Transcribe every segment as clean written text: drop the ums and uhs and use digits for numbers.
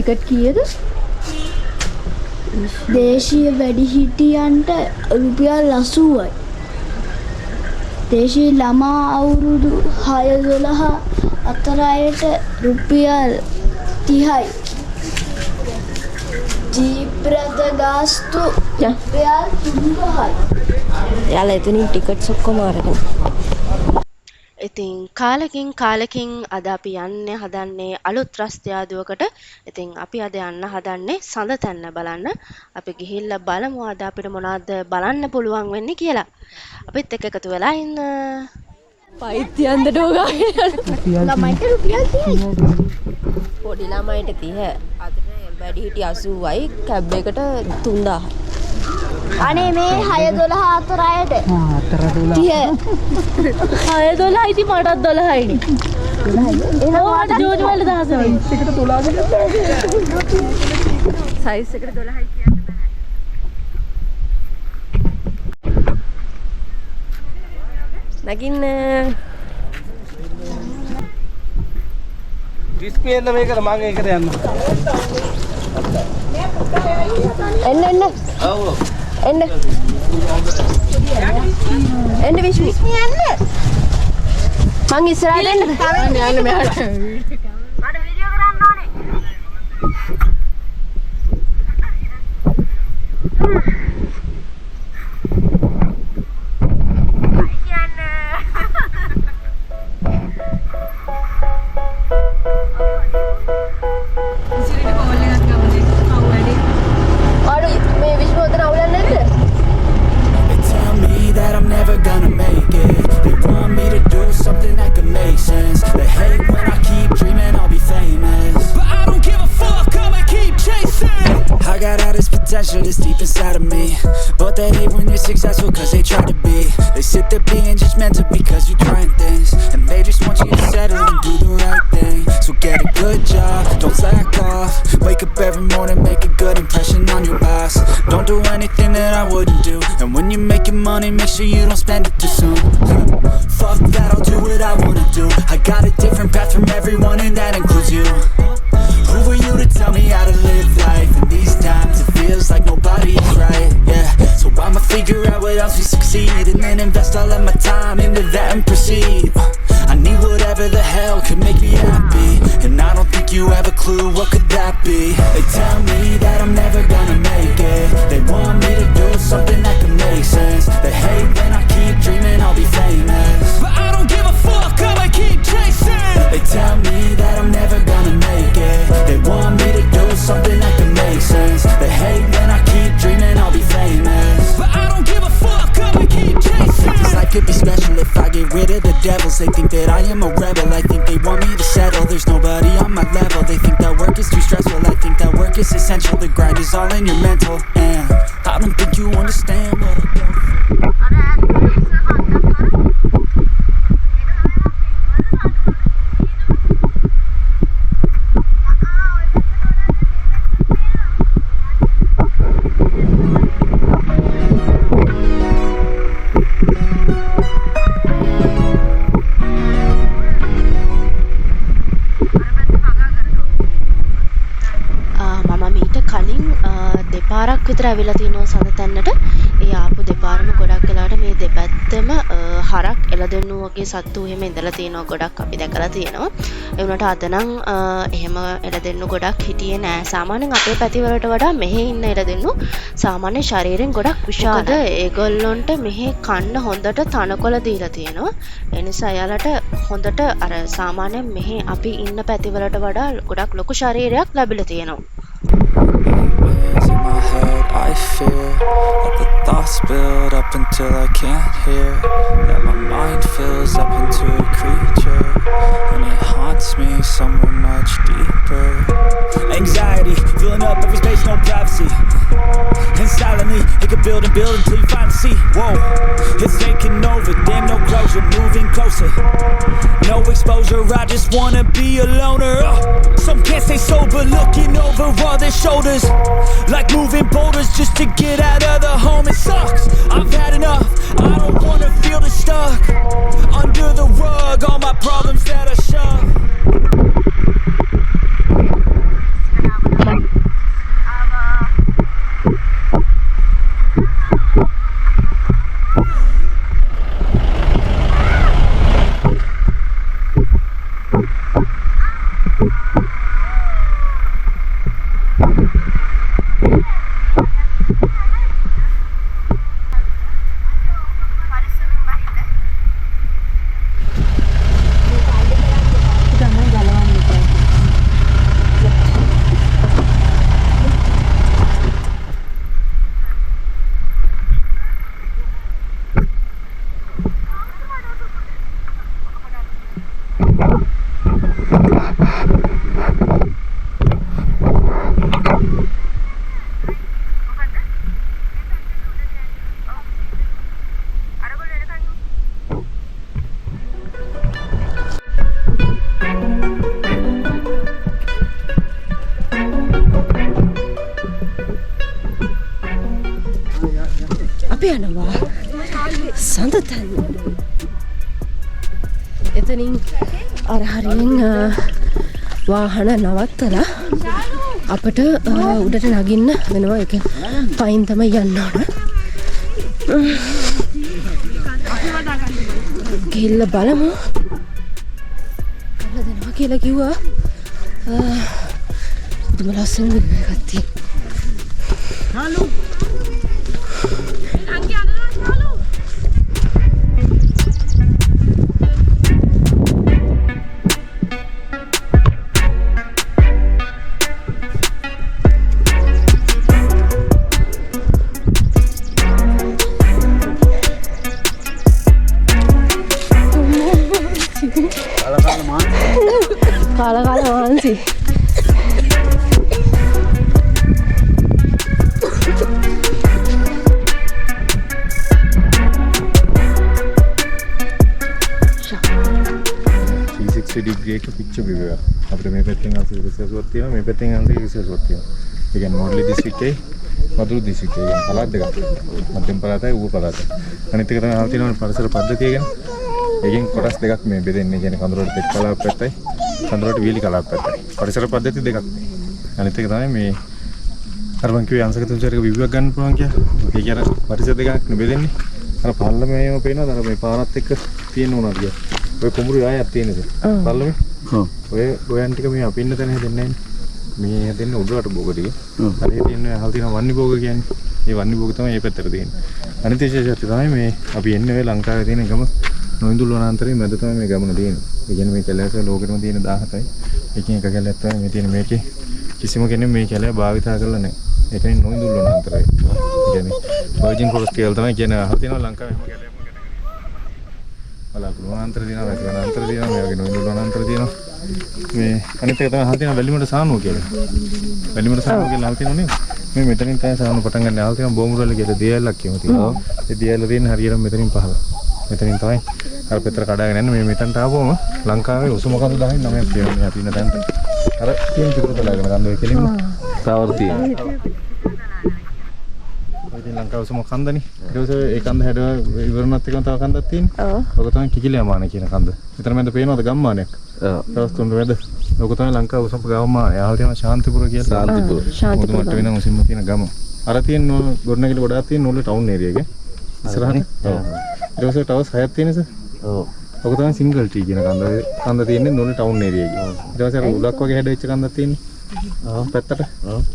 Ticket කීයද? දේශීය වැඩිහිටියන්ට රුපියල් 80යි. දේශීය ළමා අවුරුදු 6-12 අතර අයට රුපියල් 30යි. ජීප් රථ ගාස්තු රුපියල් 300යි. යාලා එතනින් ටිකට්ස් ඔක්කොම අරගෙන. ඉතින් කාලෙකින් අද අපි යන්න හදන්නේ අලුත් රස්තියාදුවකට. ඉතින් අපි අද යන්න හදන්නේ සඳ තැන්න බලන්න. අපි ගිහිල්ලා බලමු අද අපිට මොනවද බලන්න පුළුවන් වෙන්නේ කියලා. අපිත් එක්ක එකතු වෙලා ඉන්න. පයිත්‍යන්ද ඩෝගාගෙන ළමයිට රුපියල් 30යි. පොඩි ළමයිට 30. අද වැඩිහිටි 80යි. කැබ් එකට 3000. අනේ මේ 6-12 අතර අයට. 6-12 ඉතින් මටත් 12යිනේ. 12යි. ඒකට ජෝජ් වල 1000යි. එකට 12කට සයිස් එකට 12යි කියන්න බෑ. නගින්න ඩිස්ප්ලේ මේකට මම ඒකට යන්න. එන්න. ඔව්. එන්න විශ්මි යන්න. මං ඉස්සරහට එන්න. යන්න මෙහාට. මට වීඩියෝ කරන්න ඕනේ. That's deep inside of me, but they hate when you're successful cause they try to be. They sit there being judgmental because you're trying things, and they just want you to settle and do the right thing. So get a good job, don't slack off. Wake up every morning, make a good impression on your boss. Don't do anything that I wouldn't do, and when you're making money, make sure you don't spend it too soon. Fuck that, I'll do what I wanna do. I got a different path from everyone and that includes you. Who are you to tell me how to live life? In these times it feels like nobody's right, yeah. So I'ma figure out what else we succeed, and then invest all of my time into that and proceed. I need whatever the hell could make me happy, and I don't think you have a clue what could that be. They tell me that I'm never gonna make it. They want me to do something that could make sense. They hate when I keep dreaming I'll be famous, but I don't give a fuck, I'ma keep chasing. They tell me that I'm never gonna make it. They want me to do something that could make sense. They hate when I keep dreaming I'll be famous, but I don't give a fuck, I'ma keep chasing. This life could be special if I get rid of the devils. They think that I am a rebel, I think they want me to settle. There's nobody on my level, they think that work is too stressful. I think that work is essential, the grind is all in your mental, and I don't think you understand what I do. දෙපාරක් විතර ඇවිල්ලා තිනවා සඳ තැන්නට. ඒ ආපු දෙපාරම ගොඩක් වෙලාවට මේ දෙපැත්තම හරක් එළදෙන්නු වගේ සත්තු එහෙම ඉඳලා තිනවා ගොඩක් අපි දැකලා තියෙනවා. ඒ වුණාට අද නම් එහෙම එළදෙන්නු ගොඩක් හිටියේ නෑ. සාමාන්‍යයෙන් අපේ පැති වලට වඩා මෙහි ඉන්න එළදෙන්නු සාමාන්‍ය ශරීරයෙන් ගොඩක් විශාල. ඒගොල්ලොන්ට මෙහි කන්න හොඳට තනකොළ දීලා තියෙනවා. ඒ නිසා එයාලට හොඳට අර සාමාන්‍යයෙන් මෙහි අපි ඉන්න පැති වලට වඩා ගොඩක් ලොකු ශරීරයක් ලැබිලා තියෙනවා. In my head I fear that the thoughts build up until I can't hear, that my mind fills up into a creature, and it haunts me somewhere much deeper. Anxiety filling up every space, no privacy, and silently it can build and build until you finally see, whoa, it's taking over, damn no closure, moving closer, no exposure, I just wanna be a loner. Some can't stay sober, looking over all their shoulders, like moving boulders just to get out of the home. It sucks, I've had enough, I don't wanna feel the stuck under the rug, all my problems that I shove. හොඳ තැන. එතනින් අර හරියෙන් වාහන නවත්තලා අපට උඩට නගින්න වෙනවා. ඒක පයින් තමයි යන්න ඕන. ගිහිල්ලා බලමු. කරලා දෙනවා කියලා කිව්වා. දුම ලස්සන විවේකයක් තියෙනවා. හලෝ. Kala mansi. degree එක picture view එක. අපිට මේ පැත්තෙන් 80% තියෙනවා, මේ පැත්තෙන් 80% තියෙනවා. ඒ කියන්නේ මොඩලි දිස්ත්‍රික්කේ මදුරු දිස්ත්‍රික්කේ කියන පළාත් දෙකක්. මධ්‍යම පළාතයි ඌව පළාතයි. අනිත් එක තමයි අහලා තියෙනවා පරිසර පද්ධතිය ගැන. ඒකෙන් කොටස් දෙකක් මේ බෙදෙන්නේ. කියන්නේ කඳුරට තෙක් කලාප පැත්තයි, කඳුරට වීලි කලාප පැත්තයි. පරිසර පද්ධති දෙකක්. අනිත් එක තමයි මේ අර මං කිව්වේ අංශක තුන්චරක view එකක් ගන්න පුළුවන් කියලා. ඒ කියන්නේ පරිසර දෙකක් නෙබෙදෙන්නේ. අර පල්ලමේම පේනවද අර මේ පාරත් එක්ක තියෙන උනාද කියලා. ඔය කුඹුරු ආයක් තියෙනද? පල්ලමේ. ඔය ගෝයන් ටික මේ අපි ඉන්න තැන හැදෙන්නේ නැහැ. මේ හැදෙන්නේ උඩරට බෝග ටික. අර තියෙන අහල් තියෙන වන්නි බෝග කියන්නේ. මේ වන්නි බෝග තමයි මේ පැත්තට තියෙන්නේ. අනිත් විශේෂත්වය තමයි මේ අපි එන්නේ ඔය ලංකාවේ තියෙන ගම නොඉඳුල් වනාන්තරයේ මැද තමයි මේ ගමන තියෙන්නේ. ඒ කියන්නේ මේ කැලෑවක ලෝකෙටම තියෙන 17යි. එකකින් එක කැලෑවක් තමයි මේ තියෙන මේකේ. කිසිම කෙනෙක් මේ කැලෑව භාවිතා කරලා නැහැ. ඒකෙන් නොඉඳුල් වනාන්තරය. ඒ කියන්නේ වර්ජින් ෆොරස්ට් කියලා තමයි කියන්නේ අහල් තියෙනවා ලංකාවේ හැම කැලෑවකම බලාපොරොත්තු වනාන්තර දිනවා වැසි වනාන්තර දිනවා මේ වගේ නොඉඳුල් වනාන්තර දිනවා මේ අනිත් එක තමයි අහල් තියෙනවා වැලිමඩ සානුව කියලා. වැලිමඩ සානුව කියලා අහල් තියෙනවා නේද? මේ මෙතනින් තමයි සානුව පටන් ගන්න අහල් තියෙනවා බෝමුරල්ල කියලා දියැලක් කියමු තියෙනවා. ඒ දියැල තියෙන හරියටම මෙතනින් පහළ. මෙතනින් තමයි අර පෙතර කඩාගෙන යන්නේ මේ මෙතනට ආවම ලංකාවේ උසම කඳු 19ක් තියෙනවා මේ අපි ඉන්න තැනට. අර තියෙන පිටුරතලාගෙන කඳු ඒ කෙලින්ම ටවර් තියෙනවා. ලංකාව උසම කන්දනේ. ඊට පස්සේ ඒ කන්ද හැඩ ඉවරනත් එකම තව කන්දක් තියෙනවා. ඔක තමයි කිකිලියමාන කියන කන්ද. මෙතන මැද පේනවද ගම්මානයක්? ඔව්. තවස් තුන් මැද. ඔක තමයි ලංකාව උසම ගම්මානය. ආහල් තියෙන ශාන්තිපුර කියලා. ශාන්තිපුර. ශාන්තිපුර වෙන මුසින්ම තියෙන ගම. අර තියෙන ගොඩනැගිලි ගොඩාක් තියෙන නෝල ටවුන් ඒරියා එක. ඉස්සරහට. ඔව්. ඊට පස්සේ ටවර්ස් 6ක් තියෙනස. ඔව්. ඔක තමයි සිංගල් ටී කියන කන්ද. කන්ද තියෙන්නේ නෝල ටවුන් ඒරියා එකේ. ඊට පස්සේ අර උලක් වගේ හැඩ වෙච්ච කන්දක් තියෙන්නේ. පැත්තට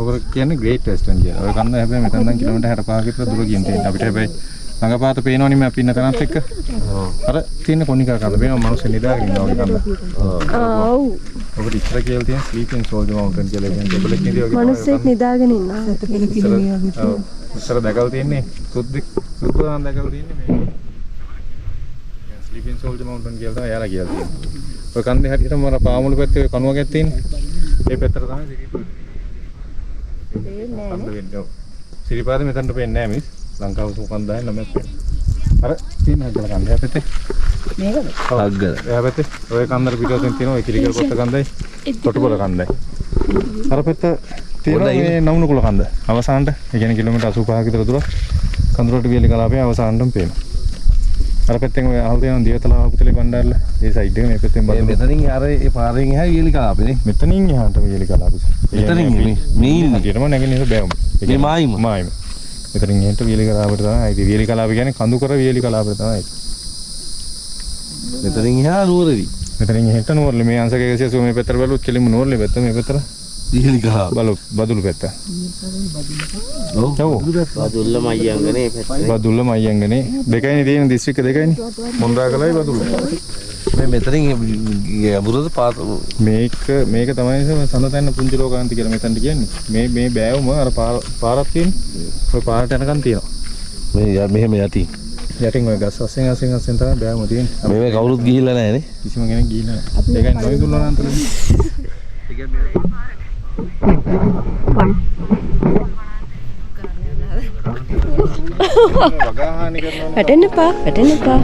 ඔක කියන්නේ ග්‍රේට් වෙස්ටර්න් කියලා. ඔය කන්ද හැබැයි මෙතන නම් කිලෝමීටර් 65 කට දුර ගියන් තියෙනවා. අපිට හැබැයි ළඟපාත පේනවනේ මේ අපි ඉන්න තැනත් එක්ක. අර තියෙන කොනිකා කන්ද පේනවා මිනිස්සු නිදාගෙන ඉන්නවා වගේ කන්ද. ඔව්. ඔබ ඉස්සර කියලා තියෙන ස්ලීපින් සෝල්ජර් මවුන්ටන් කියලා කියන්නේ දෙබලෙක් නිදි වගේ. මිනිස්සෙක් නිදාගෙන ඉන්නවා. ඔව්. ඉස්සර දැකලා තියෙන්නේ සුද්දා නම් දැකලා තියෙන්නේ මේ. ස්ලීපින් සෝල්ජර් මවුන්ටන් කියලා තමයි යාලා කියලා තියෙන්නේ. ඔය කන්දේ හරියටම අර පාමුළු පැත්තේ ඔය කණුවකක් තියෙන්නේ. ඒ පැත්තට තමයි සිරිපාද. පේන්නේ සිරිපාද මෙතනට පේන්නේ නැහැ මිස්. ලංකාව සුකන් 19ක් පේනවා. අර තියෙන හදලා කන්ද එහා පැත්තේ. මේකද? අග්ගල. එහා පැත්තේ ඔය කන්දර පිටුවෙන් තියෙනවා. ඒ කිරිකල් පොත්ත කන්දයි. තොටුපොළ කන්දයි. අර පැත්ත තියෙනවා මේ නවුණුකුල කන්ද. අවසානට ඒ කියන්නේ කිලෝමීටර් 85ක විතර දුර කඳුරට වියලි කලාපේ අවසානටම පේනවා. අර පැත්තෙන් ඔය අහල් තියෙනවා දියතලා වපුතලේ බණ්ඩාරලා. ඒ සයිඩ් එක මේ පැත්තෙන් බලන්න. මෙතනින් අර ඒ පාරෙන් එහා වියලි කලාපේනේ. මෙතනින් එහාට වියලි කලාපේ. මෙතනින් මේ ඉන්නේ. ඊටම නැගෙනහිර බෑවුම. ඒ මායිම. මෙතනින් එහාට වියලි කලාපේට තමයි. ඒ වියලි කලාපේ කියන්නේ කඳු කර වියලි කලාපේට තමයි. මෙතනින් එහා නුවරදී. මෙතනින් එහාට නුවරලි මේ අංශක 180 මේ පැත්තට බලුවොත් කෙලින්ම නුවරලි පැත්ත මේ පැත්තට වියලි කලාප. බදුල්ල පැත්ත. ඔව්. බදුල්ල මයංගනේ පැත්ත. බදුල්ල මයංගනේ දෙකයිනේ තියෙන දිස්ත්‍රික්ක දෙකයිනේ. මොණරාගලයි බදුල්ල. මේ මෙතනින් අමුරද පාත මේක තමයි සඳතැන්න පුංචි ලෝකාන්ති කියලා මෙතනට කියන්නේ. මේ බෑවුම අර පාරක් තියෙන්නේ. ඔය පාරට යනකම් තියෙනවා. මේ මෙහෙම යටින් ඔය ගස් අස්සෙන් තමයි බෑවුම තියෙන්නේ. මේ කවුරුත් ගිහිල්ලා නැහැ නේ. කිසිම කෙනෙක් ගිහිල්ලා නැහැ. ඒකයි නොයිදුල් වනාන්තරනේ. ඒ කියන්නේ වැටෙන්න එපා.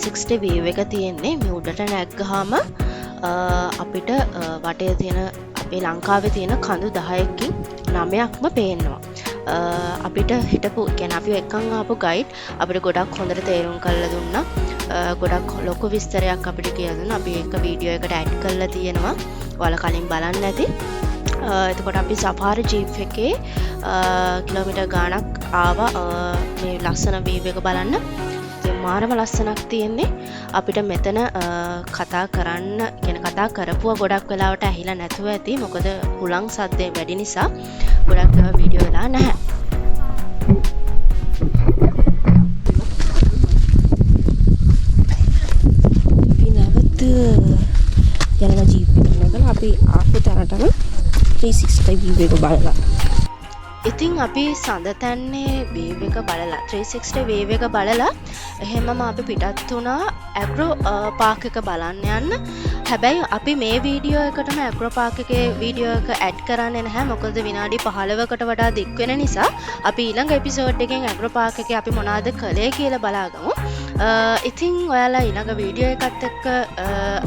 360 view එක තියෙන්නේ මේ උඩට නැග්ගාම අපිට වටේ තියෙන අපේ ලංකාවේ තියෙන කඳු 10කින් 9ක්ම පේනවා. අපිට හිටපු කියන්නේ අපි එක්කන් ආපු ගයිඩ් අපිට ගොඩක් හොඳට තේරුම් කරලා දුන්නා. ගොඩක් ලොකු විස්තරයක් අපිට කියලා දුන්නා. අපි ඒක වීඩියෝ එකට ඇඩ් කරලා තියෙනවා. ඔයාලා කලින් බලන්න ඇති. එතකොට අපි සෆාරි ජීප් එකේ කිලෝමීටර් ගාණක් ආවා මේ ලස්සන වීව් එක බලන්න. ඉතින් මාරම ලස්සනක් තියෙන්නේ. අපිට මෙතන කතා කරන්න කියන කතා කරපුවා ගොඩක් වෙලාවට ඇහිලා නැතුව ඇති. මොකද හුලං සද්දේ වැඩි නිසා ගොඩක් ඒවා වීඩියෝ වෙලා නැහැ. යනවා ජීප් එක නැගලා අපි ආපු තැනටම 360 view එක බලලා. ඉතින් අපි සඳතැන්නේ වීව් එක බලලා 360 වීව් එක බලලා එහෙමම අපි පිටත් වුණා ඇග්‍රෝ පාක් එක බලන්න යන්න. හැබැයි අපි මේ වීඩියෝ එකටම ඇග්‍රෝ පාක් එකේ වීඩියෝ එක ඇඩ් කරන්නේ නැහැ. මොකද විනාඩි 15කට වඩා දික් වෙන නිසා අපි ඊළඟ එපිසෝඩ් එකෙන් ඇග්‍රෝ පාක් එකේ අපි මොනවද කළේ කියලා බලාගමු. ඉතින් ඔයාලා ඊළඟ වීඩියෝ එකත් එක්ක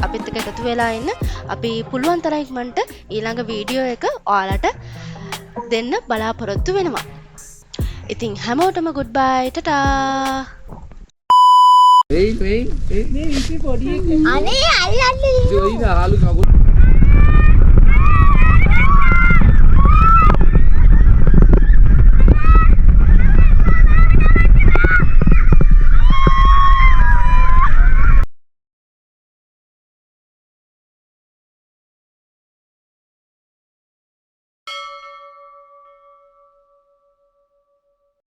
අපිත් එක්ක එකතු වෙලා ඉන්න. අපි පුළුවන් තරම් ඉක්මනට ඊළඟ වීඩියෝ එක ඔයාලට දෙන්න බලාපොරොත්තු වෙනවා. ඉතින් හැමෝටම ගුඩ් බයි ටටා. මේ ඉති පොඩි එකේ අනේ අල්ලන්නේ ජොයින ආලු කකුල්